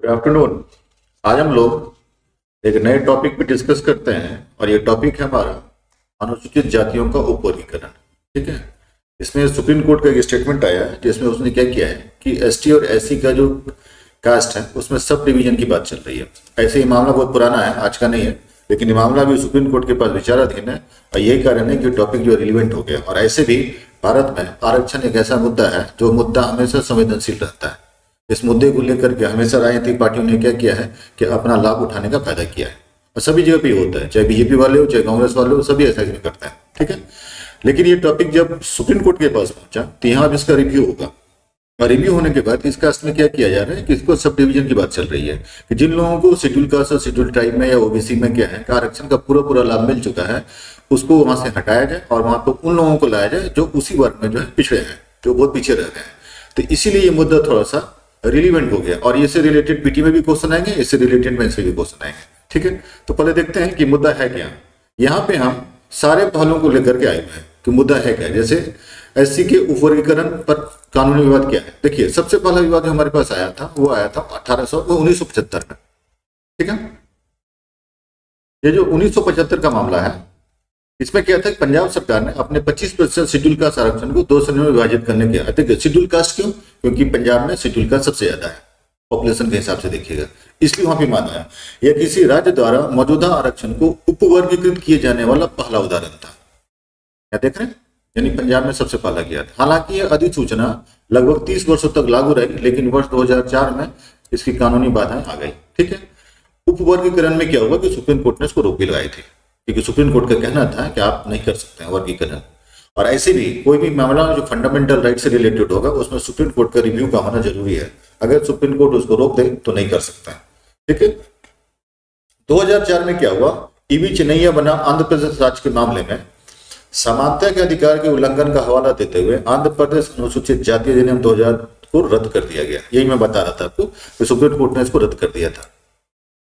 Good afternoon. आज हम लोग एक नए टॉपिक पे डिस्कस करते हैं और ये टॉपिक है हमारा अनुसूचित जातियों का उपवर्गीकरण। ठीक है, इसमें सुप्रीम कोर्ट का एक स्टेटमेंट आया है जिसमें उसने क्या किया है कि एसटी और एससी का जो कास्ट है उसमें सब डिवीजन की बात चल रही है। ऐसे ही मामला बहुत पुराना है, आज का नहीं है, लेकिन ये मामला भी सुप्रीम कोर्ट के पास विचाराधीन है और यही कारण है कि टॉपिक जो रिलीवेंट हो गया। और ऐसे भी भारत में आरक्षण एक ऐसा मुद्दा है जो मुद्दा हमेशा संवेदनशील रहता है। इस मुद्दे को लेकर के हमेशा राजनीतिक पार्टियों ने क्या किया है कि अपना लाभ उठाने का फायदा किया है और सभी जगह पे होता है, चाहे बीजेपी वाले हो चाहे कांग्रेस वाले हो, सभी ऐसा ही करते हैं। ठीक है, लेकिन ये टॉपिक जब सुप्रीम कोर्ट के पास पहुंचा तो यहाँ अब इसका रिव्यू होगा और रिव्यू होने के बाद इस कास्ट में क्या किया जा रहा है कि इसको सब डिवीजन की बात चल रही है कि जिन लोगों को शेड्यूल कास्ट और शेड्यूल ट्राइब में या ओबीसी में क्या है आरक्षण का पूरा लाभ मिल चुका है उसको वहां से हटाया जाए और वहां पर उन लोगों को लाया जाए जो उसी वर्ग में जो है पिछड़े हैं, जो बहुत पीछे रह गए हैं। तो इसीलिए ये मुद्दा थोड़ा सा रिलीवेंट हो गया और इससे रिलेटेड पीटी में भी क्वेश्चन आएंगे, इससे रिलेटेड में से भी क्वेश्चन आएंगे। ठीक है, तो पहले देखते हैं कि मुद्दा है क्या। यहाँ पे हम सारे पहलुओं को लेकर के आए हुए हैं कि मुद्दा है क्या। जैसे एससी के उपवर्गीकरण पर कानूनी विवाद क्या है। देखिए, सबसे पहला विवाद जो हमारे पास आया था वो आया था 1975 में। ठीक है, ये जो 1975 का मामला है इसमें क्या था कि पंजाब सरकार ने अपने 25% शेड्यूल कास्ट आरक्षण को 2 श्रेणियों में विभाजित करने के। देखिए, शेड्यूल कास्ट क्यों? क्योंकि पंजाब में शेड्यूल कास्ट सबसे ज्यादा है पॉपुलेशन के हिसाब से देखिएगा, इसलिए वहां भी माना है। यह किसी राज्य द्वारा मौजूदा आरक्षण को उपवर्गीकृत किए जाने वाला पहला उदाहरण था। क्या देख रहे हैं, यानी पंजाब में सबसे पहला किया था। हालांकि यह अधिसूचना लगभग 30 वर्षों तक लागू रही, लेकिन वर्ष 2004 में इसकी कानूनी बाधाएं आ गई। ठीक है, उपवर्गीकरण में क्या हुआ कि सुप्रीम कोर्ट ने इसको रोक भी लगाई थी, क्योंकि सुप्रीम कोर्ट का कहना था कि आप नहीं कर सकते हैं वर्गीकरण। और ऐसे भी कोई भी मामला जो फंडामेंटल राइट से रिलेटेड होगा उसमें सुप्रीम कोर्ट का रिव्यू का होना जरूरी है। अगर सुप्रीम कोर्ट उसको रोक दे तो नहीं कर सकता है। ठीक है, 2004 में क्या हुआ, ईवी चिन्नैया बना आंध्र प्रदेश राज्य के मामले में समानता के अधिकार के उल्लंघन का हवाला देते हुए आंध्र प्रदेश अनुसूचित जाति अधिनियम 2000 को रद्द कर दिया गया। यही मैं बता रहा था आपको कि सुप्रीम कोर्ट ने इसको रद्द कर दिया था।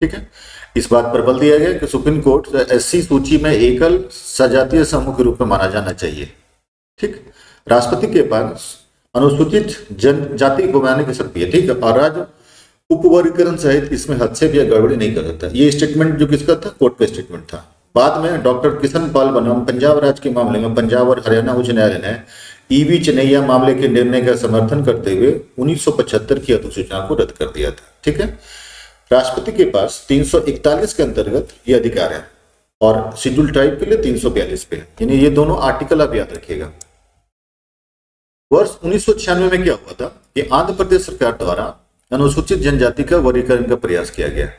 ठीक है, इस बात पर बल दिया गया कि सुप्रीम कोर्ट एससी सूची में एकल सजातीय समूह के रूप में माना जाना चाहिए। ठीक, राष्ट्रपति के पास अनुसूचित जनजाति को बनाने की शक्ति है। ठीक है, और राज्य उपवर्गीकरण सहित इसमें हस्तक्षेप या गड़बड़ी नहीं कर सकता। ये स्टेटमेंट जो किसका था, कोर्ट का स्टेटमेंट था। बाद में डॉक्टर किशन पाल बनम पंजाब राज्य के मामले में पंजाब और हरियाणा उच्च न्यायालय ने ईवी चिन्नैया मामले के निर्णय का समर्थन करते हुए 1975 की अधिसूचना को रद्द कर दिया था। ठीक है, राष्ट्रपति के पास 341 के अंतर्गत ये अधिकार है और शेड्यूल ट्राइब के लिए 342 पे, यानी ये दोनों आर्टिकल आप याद रखिएगा। वर्ष 1996 में क्या हुआ था कि आंध्र प्रदेश सरकार द्वारा अनुसूचित जनजाति का वर्गीकरण का प्रयास किया गया।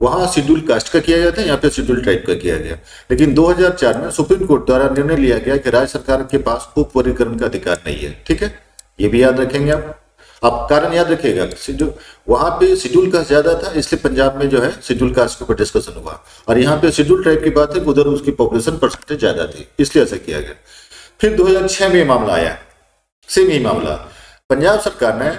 वहां शेड्यूल कास्ट का किया गया था, यहाँ पे शेड्यूल ट्राइब का किया गया। लेकिन 2004 में सुप्रीम कोर्ट द्वारा निर्णय लिया गया कि राज्य सरकार के पास उपवर्गीकरण का अधिकार नहीं है। ठीक है, ये भी याद रखेंगे आप कारण याद रखिएगा। वहां पे शेड्यूल कास्ट ज्यादा था, इसलिए पंजाब में जो है शेड्यूल कास्ट के ऊपर डिस्कशन हुआ और यहाँ पे शेड्यूल ट्राइब की बात है, उधर उसकी पॉपुलेशन परसेंटेज ज्यादा थी, इसलिए ऐसा किया गया। फिर 2006 में मामला आया, सेम ही मामला। पंजाब सरकार ने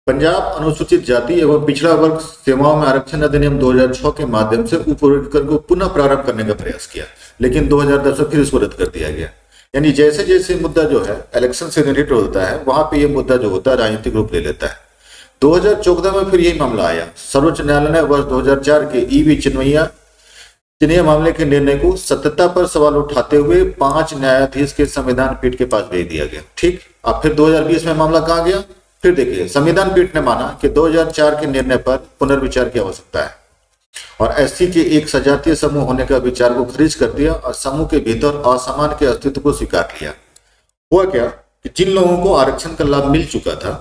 पंजाब अनुसूचित जाति एवं पिछड़ा वर्ग सेवाओं में आरक्षण अधिनियम 2006 के माध्यम से उपवर्गीकरण को पुनः प्रारंभ करने का प्रयास किया, लेकिन 2010 में फिर इसको रद्द कर दिया गया। यानी जैसे जैसे मुद्दा जो है इलेक्शन से रिलेटेड होता है वहां पे ये मुद्दा जो होता है राजनीतिक रूप ले लेता है। 2014 में फिर यही मामला आया। सर्वोच्च न्यायालय ने वर्ष 2004 के ईवी चिन्नैया मामले के निर्णय को सत्यता पर सवाल उठाते हुए 5 न्यायाधीश के संविधान पीठ के पास भेज दिया गया। ठीक, अब फिर 2020 में मामला कहाँ गया, फिर देखिए संविधान पीठ ने माना कि 2004 के निर्णय पर पुनर्विचार की आवश्यकता है और एससी के एक सजातीय समूह होने का विचार को खारिज कर दिया और समूह के भीतर असमान के अस्तित्व को स्वीकार लिया। हुआ क्या कि जिन लोगों को आरक्षण का लाभ मिल चुका था,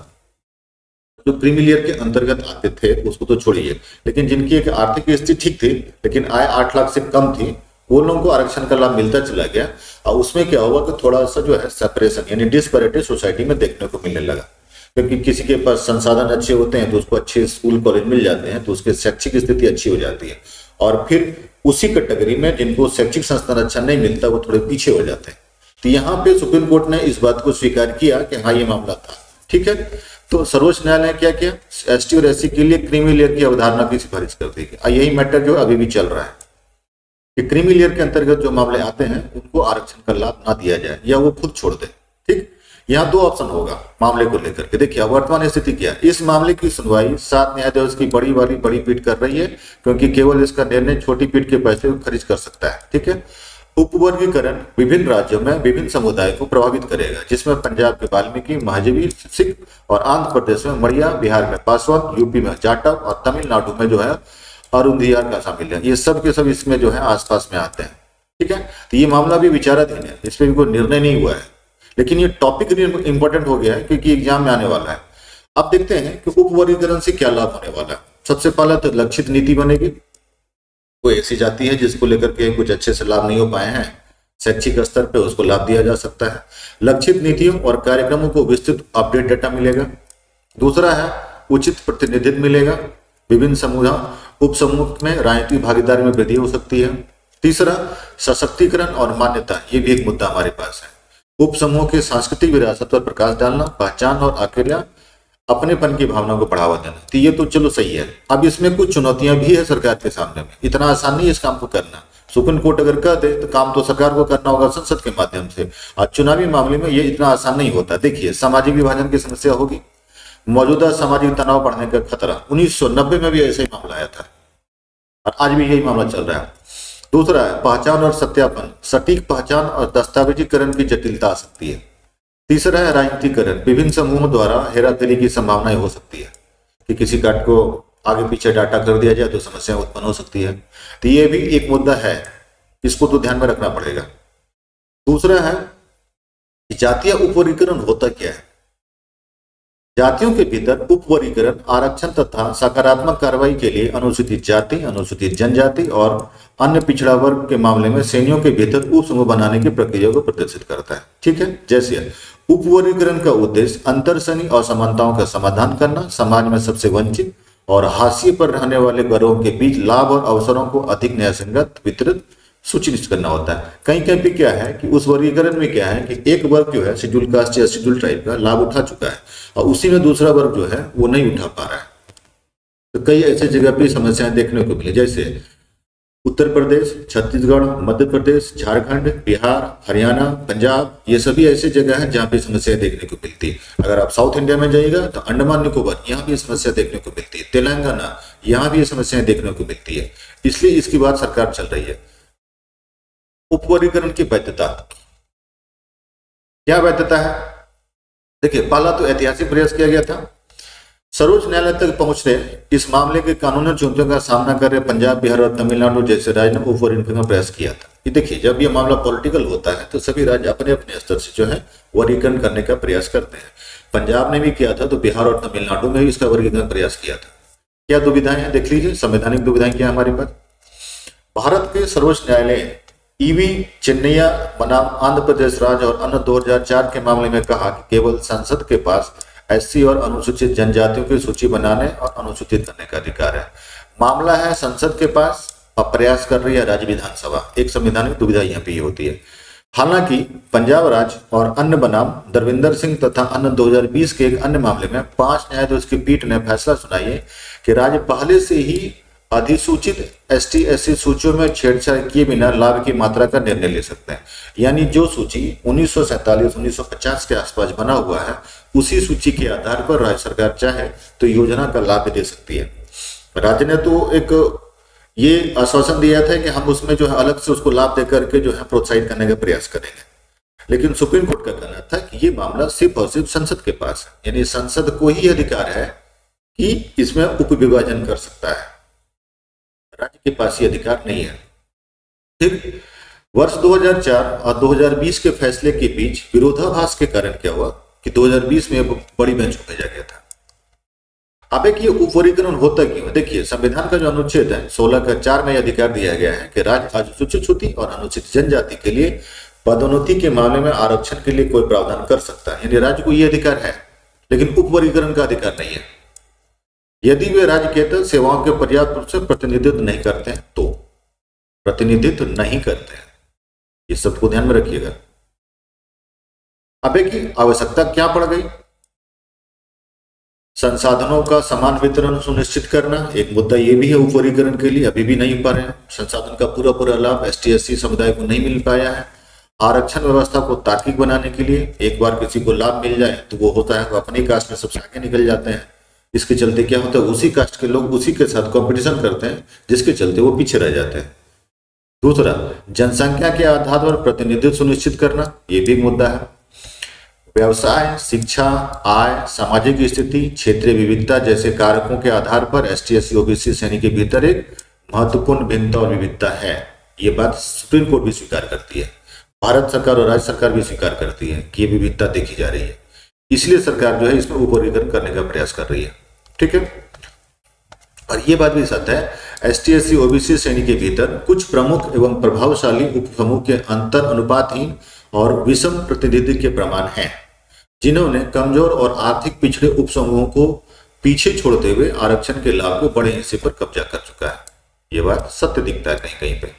जो क्रीमिलियर के अंतर्गत आते थे उसको तो छोड़िए, लेकिन जिनकी एक आर्थिक स्थिति ठीक थी लेकिन आय 8 लाख से कम थी, वो लोगों को आरक्षण का लाभ मिलता चला गया। और उसमें क्या हुआ कि थोड़ा सा जो है सेपरेशन यानी डिस्पैरिटी सोसाइटी में देखने को मिलने लगा, क्योंकि किसी के पास संसाधन अच्छे होते हैं तो उसको अच्छे स्कूल कॉलेज मिल जाते हैं, तो उसकी शैक्षिक स्थिति अच्छी हो जाती है। और फिर उसी कैटेगरी में जिनको शैक्षिक संस्थान अच्छा नहीं मिलता वो थोड़े पीछे हो जाते हैं। तो यहाँ पे सुप्रीम कोर्ट ने इस बात को स्वीकार किया कि हाँ ये मामला था। ठीक है, तो सर्वोच्च न्यायालय ने क्या किया, एसटी और एससी के लिए क्रीमी लेयर की अवधारणा की सिफारिश कर दी। यही मैटर जो अभी भी चल रहा है कि क्रीमी लेयर के अंतर्गत जो मामले आते हैं उनको आरक्षण का लाभ ना दिया जाए या वो खुद छोड़ दे। ठीक, यहाँ दो ऑप्शन होगा मामले को लेकर के। देखिए वर्तमान स्थिति क्या है, इस मामले की सुनवाई 7 न्यायाधीश की बड़ी पीठ कर रही है, क्योंकि केवल इसका निर्णय छोटी पीठ के फैसले को खारिज कर सकता है। ठीक है, उपवर्गीकरण विभिन्न राज्यों में विभिन्न समुदाय को प्रभावित करेगा, जिसमें पंजाब के वाल्मीकि, महाजवी, सिख और आंध्र प्रदेश में मड़िया, बिहार में पासवान, यूपी में जाटव और तमिलनाडु में जो है अरुंधियार का शामिल है। ये सब के सब इसमें जो है आसपास में आते हैं। ठीक है, तो ये मामला भी विचाराधीन है, इस पर भी कोई निर्णय नहीं हुआ है, लेकिन ये टॉपिक इंपॉर्टेंट हो गया है क्योंकि एग्जाम में आने वाला है। अब देखते हैं कि उपवर्गीकरण से क्या लाभ होने वाला है। सबसे पहला तो लक्षित नीति बनेगी। कोई ऐसी जाति है जिसको लेकर के कुछ अच्छे से लाभ नहीं हो पाए हैं शैक्षिक स्तर पे, उसको लाभ दिया जा सकता है। लक्षित नीतियों और कार्यक्रमों को विस्तृत अपडेट डाटा मिलेगा। दूसरा है उचित प्रतिनिधित्व मिलेगा, विभिन्न समूह उप समूह में राजनीतिक भागीदारी में वृद्धि हो सकती है। तीसरा सशक्तिकरण और मान्यता, ये भी एक मुद्दा हमारे पास है। उप समूह के सांस्कृतिक विरासत पर प्रकाश डालना, पहचान और अकेला अपनेपन की भावना को बढ़ावा देना, तो ये तो चलो सही है। अब इसमें कुछ चुनौतियां भी है सरकार के सामने में, इतना आसान नहीं है इस काम को करना। सुप्रीम कोर्ट अगर कह दे तो काम तो सरकार को करना होगा संसद के माध्यम से, और चुनावी मामले में ये इतना आसान नहीं होता। देखिए सामाजिक विभाजन की समस्या होगी, मौजूदा सामाजिक तनाव बढ़ने का खतरा। 1990 में भी ऐसा ही मामला आया था और आज भी यही मामला चल रहा है। दूसरा है पहचान और सत्यापन, सटीक पहचान और दस्तावेजीकरण की जटिलता आ सकती है। तीसरा है राजनीतिकरण, विभिन्न समूहों द्वारा हेराफेरी की संभावनाएं हो सकती है कि किसी कार्ड को आगे पीछे डाटा कर दिया जाए तो समस्या उत्पन्न हो सकती है, तो ये भी एक मुद्दा है, इसको तो ध्यान में रखना पड़ेगा। दूसरा है जातीय उपवर्गीकरण होता क्या है। जातियों के भीतर उपवर्गीकरण आरक्षण तथा सकारात्मक कार्रवाई के लिए अनुसूचित जाति, अनुसूचित जनजाति और अन्य पिछड़ा वर्ग के मामले में श्रेणियों के भीतर उप समूह बनाने की प्रक्रिया को प्रदर्शित करता है। ठीक है, जैसे उपवर्गीकरण का उद्देश्य अंतर श्रेणी असमानताओं का समाधान करना, समाज में सबसे वंचित और हाशिए पर रहने वाले वर्गों के बीच लाभ और अवसरों को अधिक न्यायसंगत वितरित सुनिश्चित करना होता है। कहीं कहीं पे क्या है कि उस वर्गीकरण में क्या है कि एक वर्ग जो है शेड्यूल कास्ट या शेड्यूल ट्राइब का लाभ उठा चुका है और उसी में दूसरा वर्ग जो है वो नहीं उठा पा रहा है। तो कई ऐसे जगह पे समस्याएं देखने को मिली, जैसे उत्तर प्रदेश, छत्तीसगढ़, मध्य प्रदेश, झारखंड, बिहार, हरियाणा, पंजाब, ये सभी ऐसे जगह हैं जहाँ पे समस्याएं देखने को मिलती है। अगर आप साउथ इंडिया में जाइएगा तो अंडमान निकोबार, यहाँ भी समस्या देखने को मिलती है। तेलंगाना, यहाँ भी समस्याएं देखने को मिलती है। इसलिए इसकी बात सरकार चल रही है। उपवर्गीकरण की वैधता, क्या वैधता है? देखिए पहला तो ऐतिहासिक प्रयास किया गया था। सर्वोच्च न्यायालय तक पहुंचने इस मामले के कानूनी चुनौतियों का सामना कर रहे पंजाब, बिहार और तमिलनाडु जैसे राज्य ने उपवर्गीकरण का प्रयास किया था। ये देखिए जब ये मामला पॉलिटिकल होता है तो सभी राज्य अपने अपने स्तर से जो है वर्गीकरण करने का प्रयास करते हैं। पंजाब ने भी किया था तो बिहार और तमिलनाडु में भी इसका वर्गीकरण प्रयास किया था। क्या दुविधाएं हैं देख लीजिए, संवैधानिक दुविधाएं क्या है हमारे पास। भारत के सर्वोच्च न्यायालय ईवी चेन्नैया बनाम आंध्र प्रदेश राज्य और अन्य 2004 के मामले में कहा कि केवल संसद के पास एससी और अनुसूचित जनजातियों की सूची बनाने और अनुसूचित करने का अधिकार है। मामला है संसद के पास और प्रयास कर रही है राज्य विधानसभा। एक संवैधानिक दुविधा यहाँ पे होती है। हालांकि पंजाब राज्य और अन्य बनाम दरविंदर सिंह तथा अन्य 2020 के एक अन्य मामले में 5 न्यायाधीश की पीठ ने फैसला सुनाई है कि राज्य पहले से ही अधिसूचित एसटी/एससी सूचियों में छेड़छाड़ किए बिना लाभ की मात्रा का निर्णय ले सकते हैं। यानी जो सूची 1947-1950 के आसपास बना हुआ है उसी सूची के आधार पर राज्य सरकार चाहे तो योजना का लाभ दे सकती है। राज्य ने तो एक ये आश्वासन दिया था कि हम उसमें जो है अलग से उसको लाभ देकर के जो है प्रोत्साहित करने का प्रयास करेंगे, लेकिन सुप्रीम कोर्ट का कहना था कि ये मामला सिर्फ और सिर्फ संसद के पास है, यानी संसद को ही अधिकार है कि इसमें उपविभाजन कर सकता है, राज्य के पास ये अधिकार नहीं है। फिर वर्ष 2004 और 2020 के फैसले के बीच विरोधाभास के कारण क्या हुआ कि 2020 में बड़ी बेंच को भेजा गया था। अब एक ये उपवर्गीकरण होता क्यों? देखिए संविधान का जो अनुच्छेद है 16 का 4 में अधिकार दिया गया है कि राज्य अनुसूचित जाति और अनुसूचित जनजाति के लिए पदोन्नति के मामले में आरक्षण के लिए कोई प्रावधान कर सकता है, यानी राज्य को यह अधिकार है, लेकिन उपवर्गीकरण का अधिकार नहीं है। यदि वे राज्य के तहत सेवाओं के पर्याप्त रूप से प्रतिनिधित्व नहीं करते हैं तो प्रतिनिधित्व नहीं करते हैं, ये सबको ध्यान में रखिएगा। अब एक आवश्यकता क्या पड़ गई? संसाधनों का समान वितरण सुनिश्चित करना एक मुद्दा ये भी है उपवर्गीकरण के लिए, अभी भी नहीं पा रहे हैं। संसाधन का पूरा लाभ एसटी/एससी समुदाय को नहीं मिल पाया है। आरक्षण व्यवस्था को तार्किक बनाने के लिए एक बार किसी को लाभ मिल जाए तो वो होता है वो अपनी कास्ट में सबसे आगे निकल जाते हैं। इसके चलते क्या होता है, उसी कास्ट के लोग उसी के साथ कंपटीशन करते हैं, जिसके चलते वो पीछे रह जाते हैं। दूसरा, जनसंख्या के आधार पर प्रतिनिधित्व सुनिश्चित करना, ये भी एक मुद्दा है। व्यवसाय, शिक्षा, आय, सामाजिक स्थिति, क्षेत्रीय विविधता जैसे कारकों के आधार पर एसटी एससी ओबीसी श्रेणी के भीतर एक महत्वपूर्ण भिन्नता और विविधता है। ये बात सुप्रीम कोर्ट भी स्वीकार करती है, भारत सरकार और राज्य सरकार भी स्वीकार करती है कि ये विविधता देखी जा रही है, इसलिए सरकार जो है इसमें उपवर्गीकरण करने का प्रयास कर रही है। ठीक है, और ये बात भी सत्य है, एसटी एससी ओबीसी श्रेणी के भीतर कुछ प्रमुख एवं प्रभावशाली उपसमूह के अंतर अनुपातहीन और विषम प्रतिनिधित्व के प्रमाण हैं, जिन्होंने कमजोर और आर्थिक पिछड़े उपसमूहों को पीछे छोड़ते हुए आरक्षण के लाभ को बड़े हिस्से पर कब्जा कर चुका है। ये बात सत्य दिखता है कहीं कहीं पे।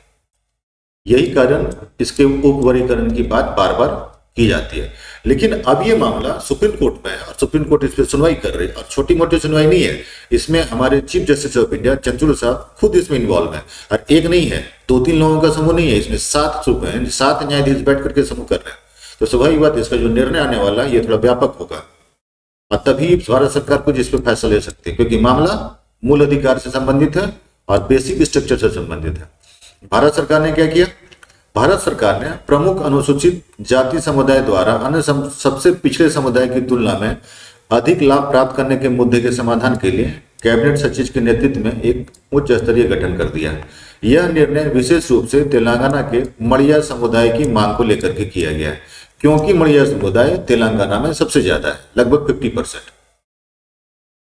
यही कारण इसके उपवर्गीकरण की बात बार बार की जाती है। लेकिन अब ये मामला सुप्रीम कोर्ट में है और सुप्रीम कोर्ट इस पर सुनवाई कर रही है, और छोटी मोटी सुनवाई नहीं है, इसमें हमारे chief justice of India Chandrachud साहब खुद इसमें इन्वॉल्व है। और एक नहीं है, 2-3 लोगों का समूह नहीं है, इसमें 7 न्यायाधीश बैठ करके समूह कर रहे हैं। तो स्वाभाविक बात, इसका जो निर्णय आने वाला है ये थोड़ा व्यापक होगा और तभी भारत सरकार कुछ इस पर फैसला ले सकती है, क्योंकि मामला मूल अधिकार से संबंधित है और बेसिक स्ट्रक्चर से संबंधित है। भारत सरकार ने क्या किया, भारत सरकार ने प्रमुख अनुसूचित जाति समुदाय द्वारा अन्य सबसे पिछड़े समुदाय की तुलना में अधिक लाभ प्राप्त करने के मुद्दे के समाधान के लिए कैबिनेट सचिव के नेतृत्व में एक उच्च स्तरीय गठन कर दिया। यह निर्णय विशेष रूप से तेलंगाना के मड़िया समुदाय की मांग को लेकर के किया गया है, क्योंकि मड़िया समुदाय तेलंगाना में सबसे ज्यादा है, लगभग 50%।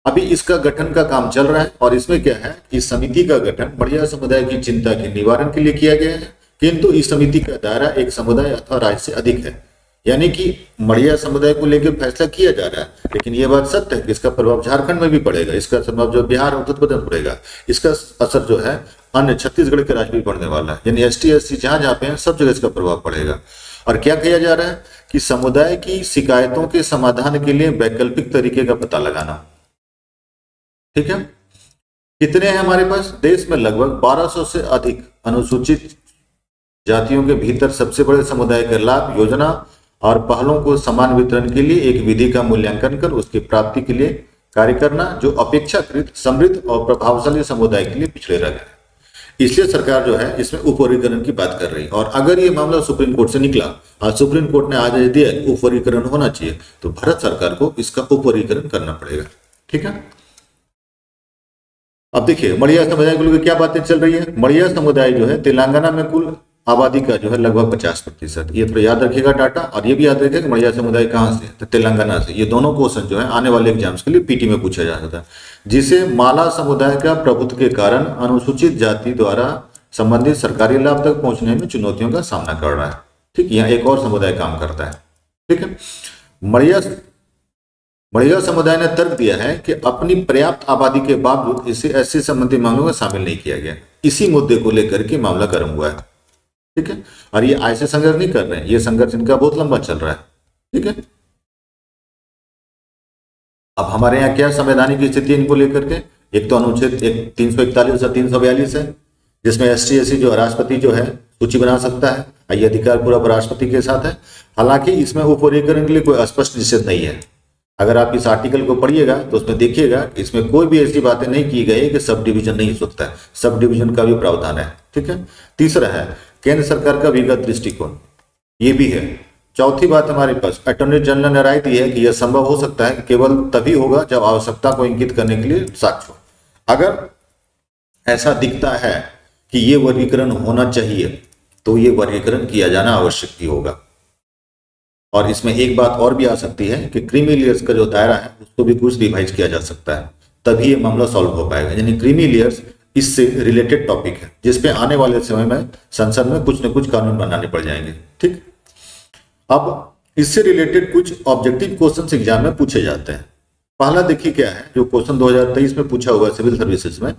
अभी इसका गठन का काम चल रहा है और इसमें क्या है, इस समिति का गठन मड़िया समुदाय की चिंता के निवारण के लिए किया गया है, किंतु इस समिति का दायरा एक समुदाय अथवा राज्य से अधिक है, यानी कि मड़िया समुदाय को लेकर फैसला किया जा रहा है। लेकिन यह बात सत्य है कि इसका प्रभाव झारखंड में भी पड़ेगा, इसका प्रभाव जो बिहार और उत्तर प्रदेश में पड़ेगा, इसका असर जो है अन्य छत्तीसगढ़ के राज्य भी पड़ने वाला है, यानी एसटी एससी जहां जहां पे है सब जगह इसका प्रभाव पड़ेगा। और क्या किया जा रहा है कि समुदाय की शिकायतों के समाधान के लिए वैकल्पिक तरीके का पता लगाना। ठीक है, कितने हैं हमारे पास देश में, लगभग 1200 से अधिक अनुसूचित जातियों के भीतर सबसे बड़े समुदाय के लाभ, योजना और पहलों को समान वितरण के लिए एक विधि का मूल्यांकन कर उसकी प्राप्ति के लिए कार्य करना, जो अपेक्षाकृत समृद्ध और प्रभावशाली समुदाय के लिए पिछड़े रह गए। इसलिए सरकार जो है इसमें उपवर्गीकरण की बात कर रही है। और अगर ये मामला सुप्रीम कोर्ट से निकला और सुप्रीम कोर्ट ने आदेश दिया उपवर्गीकरण होना चाहिए, तो भारत सरकार को इसका उपवर्गीकरण करना पड़ेगा। ठीक है, अब देखिए मड़िया समुदाय को लेकर क्या बातें चल रही है। मड़िया समुदाय जो है तेलंगाना में कुल आबादी का जो है लगभग 50%, ये थोड़ा याद रखिएगा डाटा, और ये भी याद रखिएगा कि मड़िया समुदाय कहाँ से, तो तेलंगाना से। ये दोनों क्वेश्चन जो है आने वाले एग्जाम्स के लिए पीटी में पूछा जा सकता है। जिसे माला समुदाय का प्रभुत्व के कारण अनुसूचित जाति द्वारा संबंधित सरकारी लाभ तक पहुंचने में चुनौतियों का सामना कर रहा है। ठीक, यहाँ एक और समुदाय काम करता है। ठीक है, मड़िया समुदाय ने तर्क दिया है कि अपनी पर्याप्त आबादी के बावजूद इसे एससी संबंधी मामलों में शामिल नहीं किया गया। इसी मुद्दे को लेकर के मामला गर्म हुआ है। ठीक है, और ये ऐसे संघर्ष नहीं कर रहे हैं, ये संघर्ष इनका बहुत लंबा चल रहा है। ठीक है, अब हमारे यहाँ क्या संवैधानिक स्थिति इनको लेकर के, एक तो अनुच्छेद 341 और 342 है, जिसमें एसटी एससी जो राष्ट्रपति जो है सूची बना सकता है, ये अधिकार पूरा राष्ट्रपति के साथ है। हालांकि इसमें उपवर्गीकरण के लिए कोई स्पष्ट निषेध नहीं है। अगर आप इस आर्टिकल को पढ़िएगा तो उसमें देखिएगा इसमें कोई भी ऐसी बातें नहीं की गई कि सब डिवीजन नहीं हो सकता है, सब डिवीजन का भी प्रावधान है। ठीक है, तीसरा है केंद्र सरकार का विगत दृष्टिकोण, ये भी है। चौथी बात हमारे पास अटॉर्नी जनरल ने राय दी है कि यह संभव हो सकता है कि केवल तभी होगा जब आवश्यकता को इंगित करने के लिए साक्ष्य हो। अगर ऐसा दिखता है कि ये वर्गीकरण होना चाहिए तो ये वर्गीकरण किया जाना आवश्यक भी होगा। और इसमें एक बात और भी आ सकती है कि क्रीमी लेयर्स का जो दायरा है उसको भी कुछ रिवाइज किया जा सकता है, तभी ये मामला सॉल्व हो पाएगा। यानी क्रीमी लेयर्स इससे रिलेटेड टॉपिक है जिसपे आने वाले समय में संसद में कुछ न कुछ कानून बनाने पड़ जाएंगे। ठीक, अब इससे रिलेटेड कुछ ऑब्जेक्टिव क्वेश्चंस एग्जाम में पूछे जाते हैं। पहला देखिए क्या है, जो क्वेश्चन 2023 में पूछा हुआ सिविल सर्विसेज में,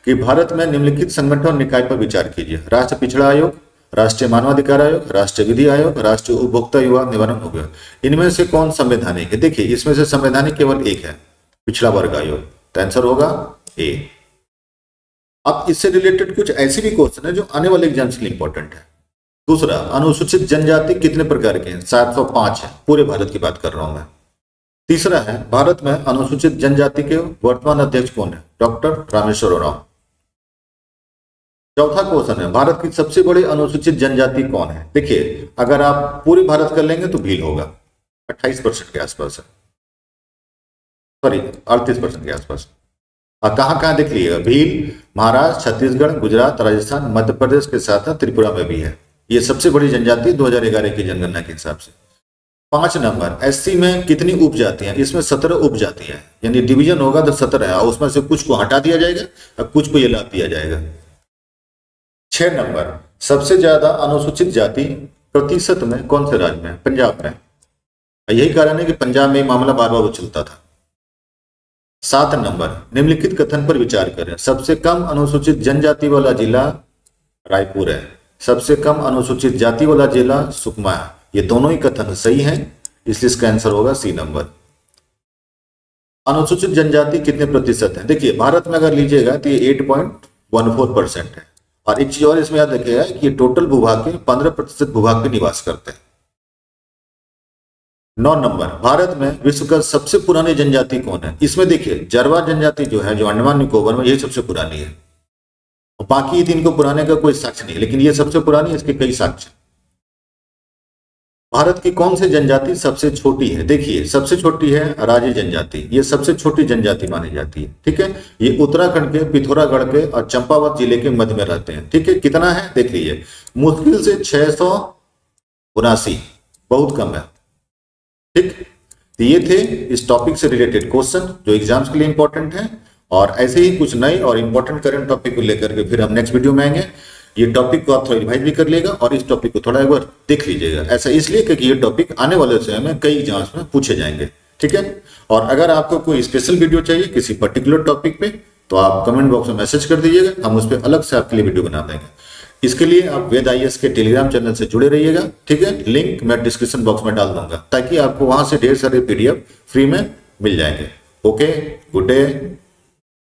कि भारत में निम्नलिखित संगठन और निकाय पर विचार कीजिए। राष्ट्रीय पिछड़ा आयोग, राष्ट्रीय मानवाधिकार आयोग, राष्ट्रीय विधि आयोग, राष्ट्रीय उपभोक्ता युवा निवारण आयोग, इनमें से कौन संवैधानिक है? देखिए इसमें से संवैधानिक केवल एक है, पिछड़ा वर्ग आयोग, तो आंसर होगा ए। अब इससे रिलेटेड कुछ ऐसे भी क्वेश्चन है जो आने वाले एग्जाम्स के लिए इंपॉर्टेंट है। दूसरा, अनुसूचित जनजाति कितने प्रकार के हैं? 705 है, पूरे भारत की बात कर रहा हूं मैं। तीसरा है, भारत में अनुसूचित जनजाति के वर्तमान अध्यक्ष कौन है? डॉक्टर रामेश्वर उरांव। चौथा क्वेश्चन है, भारत की सबसे बड़ी अनुसूचित जनजाति कौन है? देखिए, अगर आप पूरे भारत कर लेंगे तो भील होगा, 28% के आसपास है, सॉरी 38% के आसपास। कहाँ कहाँ देख लीजिएगा, भील महाराष्ट्र, छत्तीसगढ़, गुजरात, राजस्थान, मध्य प्रदेश के साथ त्रिपुरा में भी है। ये सबसे बड़ी जनजाति 2011 की जनगणना के हिसाब से। 5 नंबर, एससी में कितनी उपजातियां? इसमें 17 उपजातियां, यानी डिवीजन होगा तो 17 है, और उसमें से कुछ को हटा दिया जाएगा और कुछ को ये लाद दिया जाएगा। 6 नंबर, सबसे ज्यादा अनुसूचित जाति प्रतिशत में कौन से राज्य में? पंजाब में। यही कारण है कि पंजाब में मामला बार बार चलता था। 7 नंबर, निम्नलिखित कथन पर विचार करें। सबसे कम अनुसूचित जनजाति वाला जिला रायपुर है, सबसे कम अनुसूचित जाति वाला जिला सुकमा है। ये दोनों ही कथन सही हैं, इसलिए इसका आंसर होगा सी नंबर। अनुसूचित जनजाति कितने प्रतिशत है? देखिए, भारत में अगर लीजिएगा तो ये 8.14% है, और एक चीज और इसमें याद रखिएगा कि टोटल भूभाग के 15% भूभाग पे निवास करते हैं। 9 नंबर, भारत में विश्व का सबसे पुरानी जनजाति कौन है? इसमें देखिए, जारवा जनजाति जो है, जो अंडमान निकोबार में, यही सबसे पुरानी है, और बाकी 3 को पुराने का कोई साक्ष्य नहीं, लेकिन ये सबसे पुरानी है, इसके कई साक्ष्य। भारत की कौन सी जनजाति सबसे छोटी है? देखिए, सबसे छोटी है राजे जनजाति, ये सबसे छोटी जनजाति मानी जाती है। ठीक है, ये उत्तराखंड के पिथौरागढ़ के और चंपावत जिले के मध्य में रहते हैं। ठीक है, कितना है देख लीजिए, मुश्किल से 679, बहुत कम है। ठीक, तो ये थे इस टॉपिक से रिलेटेड क्वेश्चन जो एग्जाम्स के लिए इंपॉर्टेंट है, और ऐसे ही कुछ नए और इंपॉर्टेंट करंट टॉपिक को लेकर के फिर हम नेक्स्ट वीडियो में आएंगे। ये टॉपिक को आप थोड़ा रिवाइज भी कर लीजिएगा और इस टॉपिक को थोड़ा एक बार देख लीजिएगा। ऐसा इसलिए क्योंकि ये टॉपिक आने वाले समय में कई एग्जाम्स में पूछे जाएंगे। ठीक है, और अगर आपको कोई स्पेशल वीडियो चाहिए किसी पर्टिकुलर टॉपिक पे, तो आप कमेंट बॉक्स में मैसेज कर दीजिएगा, हम उस पर अलग से आपके लिए वीडियो बना देंगे। इसके लिए आप वेद IAS के टेलीग्राम चैनल से जुड़े रहिएगा। ठीक है, लिंक मैं डिस्क्रिप्शन बॉक्स में डाल दूंगा, ताकि आपको वहां से ढेर सारे PDF फ्री में मिल जाएंगे। Okay, good day.